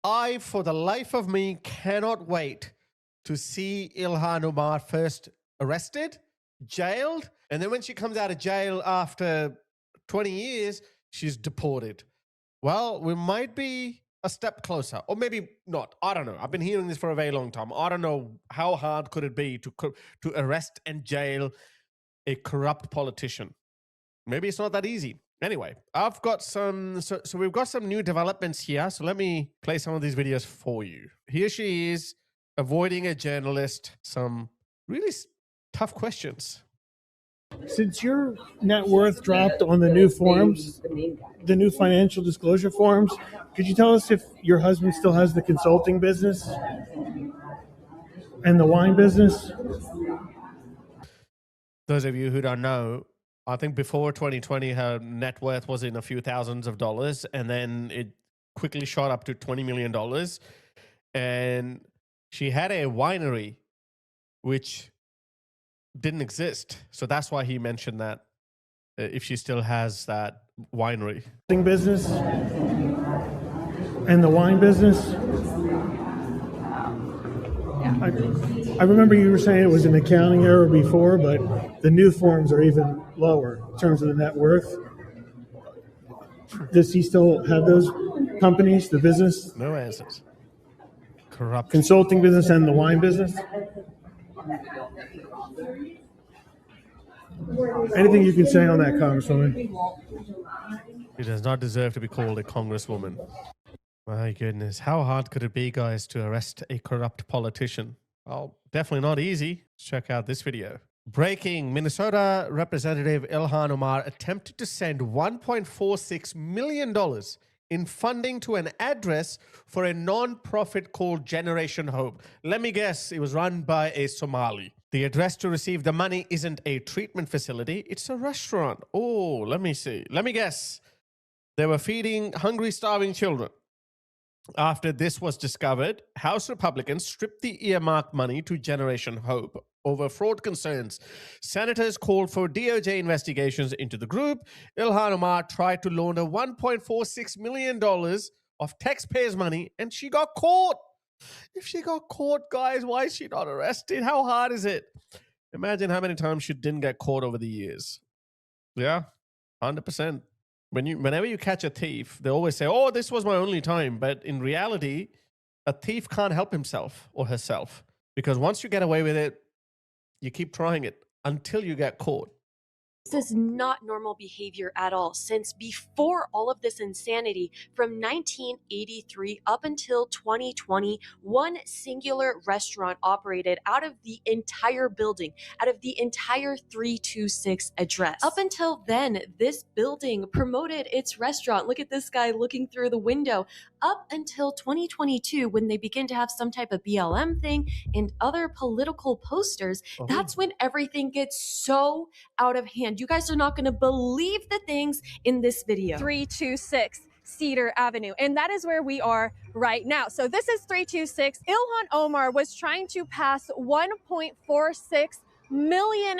I, for the life of me, cannot wait to see Ilhan Omar first arrested, jailed, and then when she comes out of jail after 20 years, she's deported. Well, we might be a step closer, or maybe not. I don't know. I've been hearing this for a very long time. I don't know how hard could it be to arrest and jail a corrupt politician. Maybe it's not that easy. Anyway, I've got some, so we've got some new developments here. So let me play some of these videos for you. Here she is avoiding a journalist, some really tough questions. Since your net worth dropped on the new forms, the new financial disclosure forms, could you tell us if your husband still has the consulting business and the wine business? Those of you who don't know, I think before 2020, her net worth was in a few thousands of dollars, and then it quickly shot up to $20 million. And she had a winery, which didn't exist. So that's why he mentioned that if she still has that winery. Business and the wine business? I remember you were saying it was an accounting error before, but the new forms are even lower in terms of the net worth. Does he still have those companies, the business? No answers. Corrupt. Consulting business and the wine business? Anything you can say on that, Congresswoman? She does not deserve to be called a congresswoman. My goodness. How hard could it be, guys, to arrest a corrupt politician? Well, definitely not easy. Let's check out this video. Breaking. Minnesota Representative Ilhan Omar attempted to send $1.46 million in funding to an address for a non-profit called Generation Hope. Let me guess, it was run by a Somali. The address to receive the money isn't a treatment facility, it's a restaurant. Oh, let me see. Let me guess. They were feeding hungry, starving children. After this was discovered, House Republicans stripped the earmarked money to Generation Hope over fraud concerns. Senators called for DOJ investigations into the group. Ilhan Omar tried to launder $1.46 million of taxpayers' money, and she got caught. If she got caught, guys, why is she not arrested? How hard is it? Imagine how many times she didn't get caught over the years. Yeah, 100%. Whenever you catch a thief, they always say, oh, this was my only time. But in reality, a thief can't help himself or herself, because once you get away with it, you keep trying it until you get caught. This is not normal behavior at all. Since before all of this insanity, from 1983 up until 2020, one singular restaurant operated out of the entire building, out of the entire 326 address. Up until then, this building promoted its restaurant. Look at this guy looking through the window. Up until 2022, when they begin to have some type of BLM thing and other political posters, that's when everything gets so out of hand. You guys are not going to believe the things in this video. 326 Cedar Avenue, and that is where we are right now. So this is 326. Ilhan Omar was trying to pass $1.46 million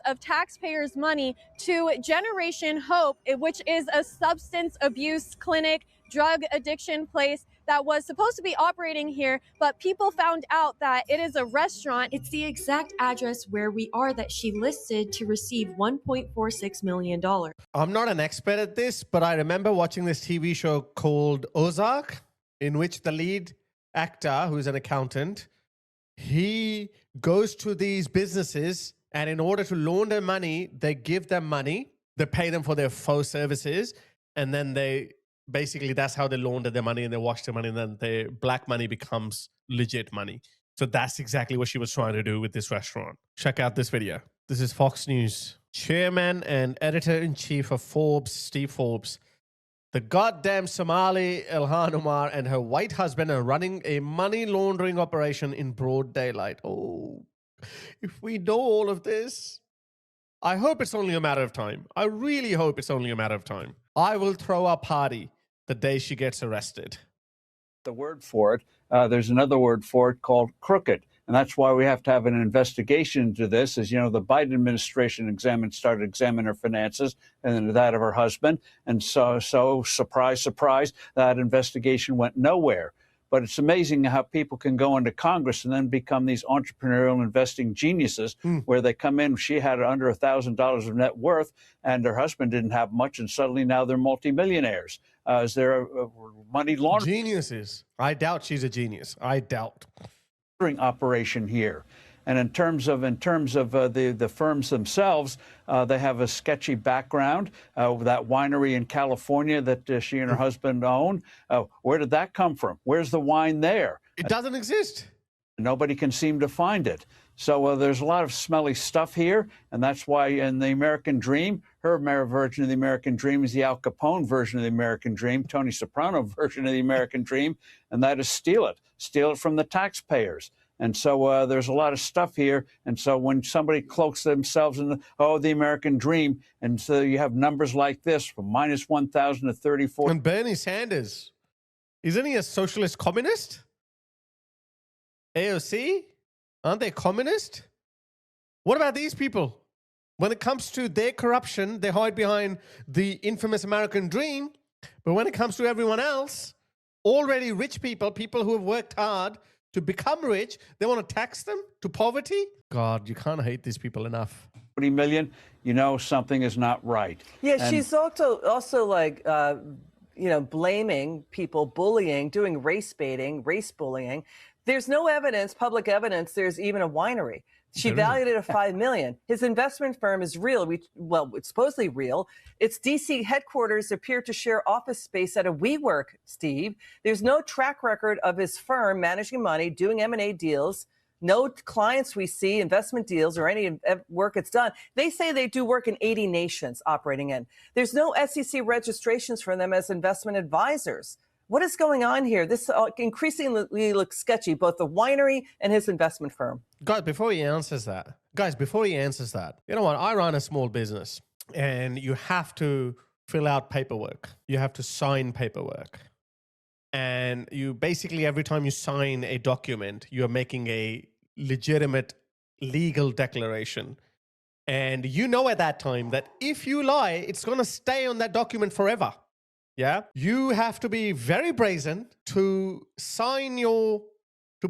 of taxpayers' money to Generation Hope, which is a substance abuse clinic, drug addiction place that was supposed to be operating here, but people found out that it is a restaurant. It's the exact address where we are that she listed to receive $1.46 million. I'm not an expert at this, but I remember watching this TV show called Ozark, in which the lead actor, who's an accountant, he goes to these businesses, and in order to launder money, they give them money, they pay them for their faux services, and then they basically, that's how they launder their money, and they wash their money, and then their black money becomes legit money. So that's exactly what she was trying to do with this restaurant. Check out this video. This is Fox News. Chairman and editor-in-chief of Forbes, Steve Forbes. The goddamn Somali Ilhan Omar and her white husband are running a money laundering operation in broad daylight. Oh, if we know all of this, I hope it's only a matter of time. I really hope it's only a matter of time. I will throw a party the day she gets arrested. The word for it, there's another word for it called crooked. And that's why we have to have an investigation into this. As you know, the Biden administration started examining her finances and that of her husband. And so surprise, surprise, that investigation went nowhere. But it's amazing how people can go into Congress and then become these entrepreneurial investing geniuses where they come in. She had under $1,000 of net worth and her husband didn't have much. And suddenly now they're multimillionaires. Is there a money laundering? Geniuses. I doubt she's a genius. I doubt. Operation here. And in terms of the firms themselves, they have a sketchy background. That winery in California that she and her husband own, where did that come from? Where's the wine there? It doesn't exist. Nobody can seem to find it. So there's a lot of smelly stuff here, and that's why in the American Dream, her version of the American Dream is the Al Capone version of the American Dream, Tony Soprano version of the American Dream, and that is steal it from the taxpayers. And so there's a lot of stuff here. And so when somebody cloaks themselves in the American Dream, and so you have numbers like this from minus 1,000 to 34. And Bernie Sanders, isn't he a socialist communist? AOC, aren't they communist? What about these people? When it comes to their corruption, they hide behind the infamous American Dream. But when it comes to everyone else, already rich people, people who have worked hard to become rich, they want to tax them to poverty? God, you can't hate these people enough. 40 million, you know something is not right. Yeah, and she's also like, blaming people, bullying, doing race baiting, race bullying. There's no evidence, public evidence, there's even a winery. She valued it at $5 million. His investment firm is real. It's supposedly real. Its D.C. headquarters appear to share office space at a WeWork, Steve. There's no track record of his firm managing money, doing M&A deals. No clients we see, investment deals, or any work it's done. They say they do work in 80 nations operating in. There's no SEC registrations for them as investment advisors. What is going on here? This increasingly looks sketchy, both the winery and his investment firm. Guys, before he answers that, you know what? I run a small business and you have to fill out paperwork. You have to sign paperwork. And you basically, every time you sign a document, you're making a legitimate legal declaration. And you know at that time that if you lie, it's going to stay on that document forever. Yeah, you have to be very brazen to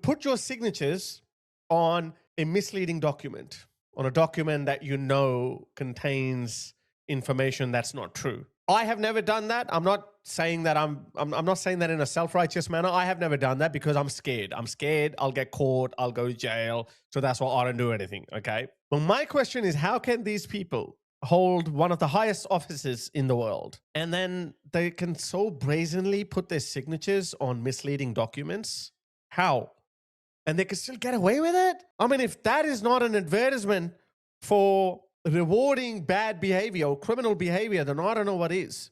put your signatures on a misleading document, on a document that you know contains information that's not true. I have never done that. I'm not saying that I'm not saying that in a self-righteous manner. I have never done that because I'm scared. I'm scared I'll get caught, I'll go to jail. So that's why I don't do anything, okay? But my question is, how can these people hold one of the highest offices in the world, and then they can so brazenly put their signatures on misleading documents? How? And they can still get away with it? I mean, if that is not an advertisement for rewarding bad behavior or criminal behavior, then I don't know what is.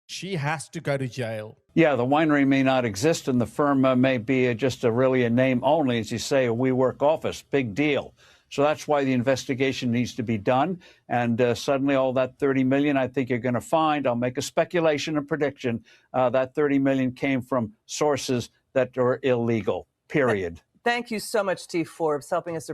She has to go to jail. Yeah, the winery may not exist and the firm may be just really a name only, as you say, a WeWork office. Big deal. So that's why the investigation needs to be done. And suddenly all that $30 million, I think you're going to find, I'll make a speculation, a prediction, that $30 million came from sources that are illegal, period. Thank you so much, Steve Forbes, helping us.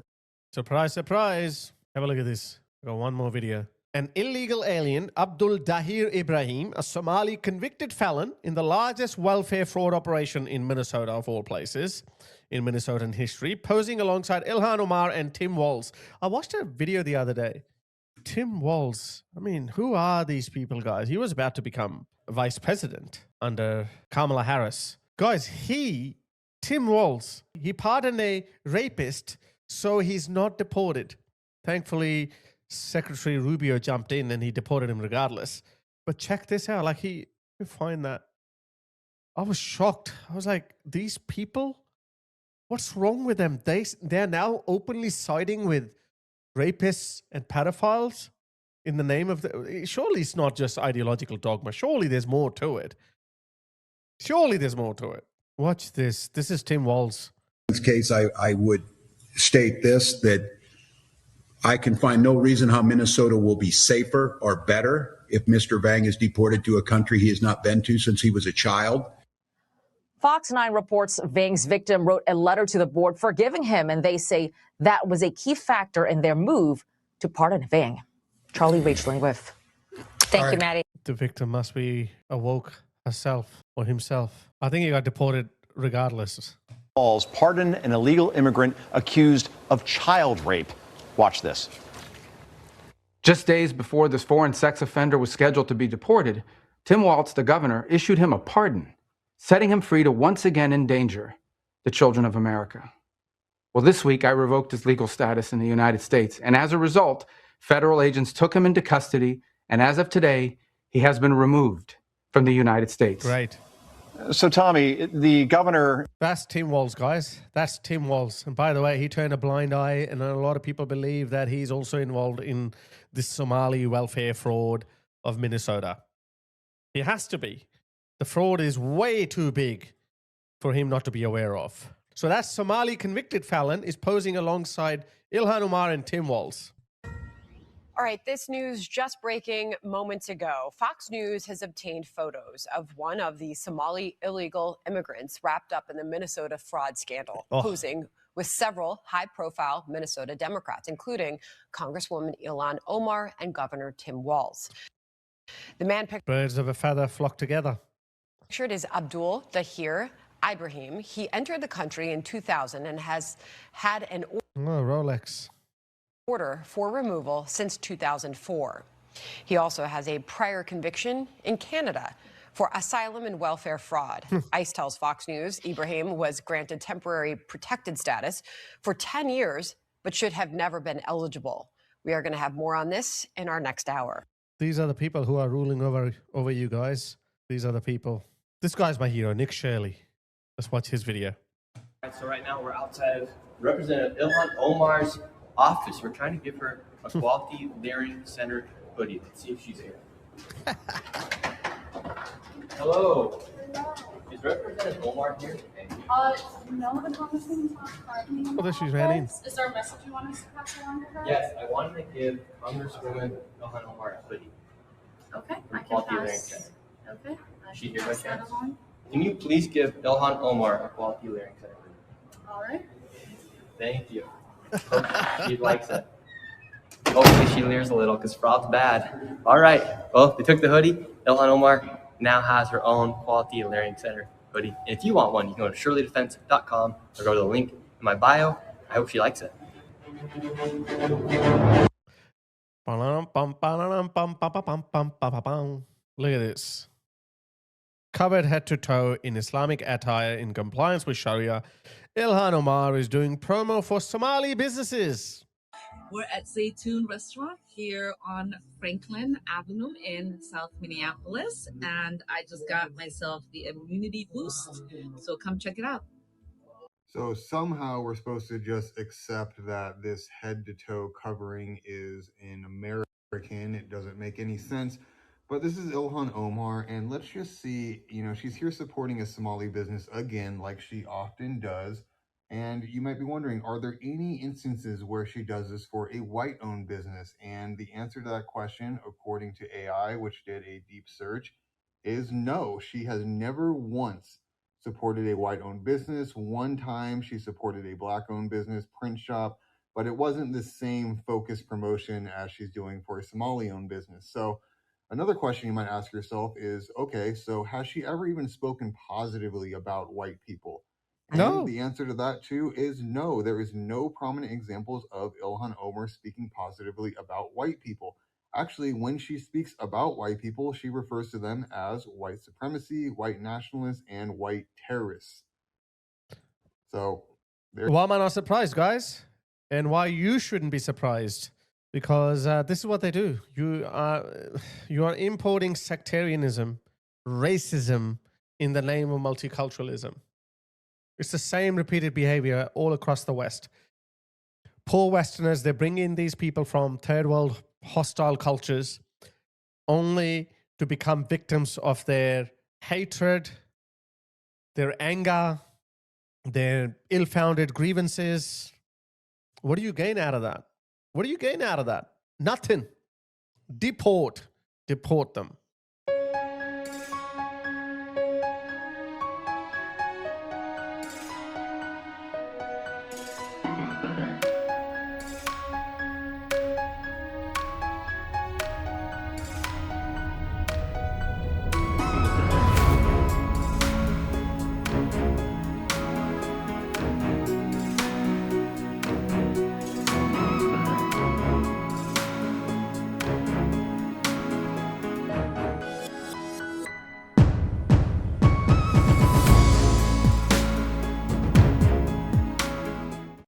Surprise, surprise. Have a look at this. Got one more video. An illegal alien, Abdul Dahir Ibrahim, a Somali convicted felon in the largest welfare fraud operation in Minnesota, of all places, in Minnesotan history, posing alongside Ilhan Omar and Tim Walz. I watched a video the other day. Tim Walz. I mean, who are these people, guys? He was about to become vice president under Kamala Harris. Guys, Tim Walz, he pardoned a rapist, so he's not deported. Thankfully, Secretary Rubio jumped in and he deported him regardless. But check this out. Like, find that. I was shocked. I was like, these people, what's wrong with them? They're now openly siding with rapists and pedophiles in the name of surely it's not just ideological dogma. Surely there's more to it. Watch this. This is Tim Walz. In this case, I would state this, that I can find no reason how Minnesota will be safer or better if Mr. Vang is deported to a country he has not been to since he was a child. Fox 9 reports Vang's victim wrote a letter to the board forgiving him, and they say that was a key factor in their move to pardon Vang. Charlie Rachel with. Thank you, Maddie. The victim must be awoke herself or himself. I think he got deported regardless. Pardon an illegal immigrant accused of child rape. Watch this. Just days before this foreign sex offender was scheduled to be deported, Tim Walz, the governor, issued him a pardon, setting him free to once again endanger the children of America. Well, this week I revoked his legal status in the United States, and as a result, federal agents took him into custody, and as of today, he has been removed from the United States. Right. So, Tommy, the governor... That's Tim Walz, guys. That's Tim Walz. And by the way, he turned a blind eye, and a lot of people believe that he's also involved in this Somali welfare fraud of Minnesota. He has to be. The fraud is way too big for him not to be aware of. So that Somali convicted felon is posing alongside Ilhan Omar and Tim Walz. All right, this news just breaking moments ago. Fox News has obtained photos of one of the Somali illegal immigrants wrapped up in the Minnesota fraud scandal, posing with several high-profile Minnesota Democrats, including Congresswoman Ilhan Omar and Governor Tim Walz. The man Birds of a feather flock together. pictured is Abdul Dahir Ibrahim. He entered the country in 2000 and has had an Rolex. order for removal since 2004. He also has a prior conviction in Canada for asylum and welfare fraud. ICE tells Fox News Ibrahim was granted temporary protected status for 10 years, but should have never been eligible. We are going to have more on this in our next hour. These are the people who are ruling over you guys. These are the people. This guy's my hero, Nick Shirley. Let's watch his video. All right, so right now we're outside Representative Ilhan Omar's office. We're trying to give her a quality layering center hoodie. Let's see if she's here. Hello. Is Representative Omar here? No, the congresswoman's not currently. Oh, there she's ran in. Is there a message you want us to pass along to her? Yes, I wanted to give Congresswoman Ilhan Omar a hoodie. Okay, I can Quality layering pass. center. Okay. I She can here by pass that chance? along. Can you please give Ilhan Omar a quality layering center hoodie? All right. Thank you. Hope she likes it. Hopefully she leers a little because fraud's bad. All right. Well, they took the hoodie. Ilhan Omar now has her own quality layering center hoodie. And if you want one, you can go to shirleydefense.com or go to the link in my bio. I hope she likes it. Look at this. Covered head to toe in Islamic attire in compliance with Sharia, Ilhan Omar is doing promo for Somali businesses. We're at Zaytoon Restaurant here on Franklin Avenue in South Minneapolis, and I just got myself the immunity boost, so come check it out. So somehow we're supposed to just accept that this head-to-toe covering is an American. It doesn't make any sense. But this is Ilhan Omar, and let's just see, she's here supporting a Somali business again, like she often does. And you might be wondering, are there any instances where she does this for a white-owned business? And the answer to that question, according to AI, which did a deep search, is no. She has never once supported a white-owned business. One time she supported a black-owned business, print shop, but it wasn't the same focused promotion as she's doing for a Somali-owned business. So another question you might ask yourself is, okay, so has she ever even spoken positively about white people? And No. the answer to that, too, is no. There is no prominent examples of Ilhan Omar speaking positively about white people. Actually, when she speaks about white people, she refers to them as white supremacy, white nationalists, and white terrorists. So, why am I not surprised, guys? And why you shouldn't be surprised? Because this is what they do. You are importing sectarianism, racism in the name of multiculturalism. It's the same repeated behavior all across the West. Poor Westerners, they bring in these people from third world hostile cultures only to become victims of their hatred, their anger, their ill-founded grievances. What do you gain out of that? What do you gain out of that? Nothing. Deport them.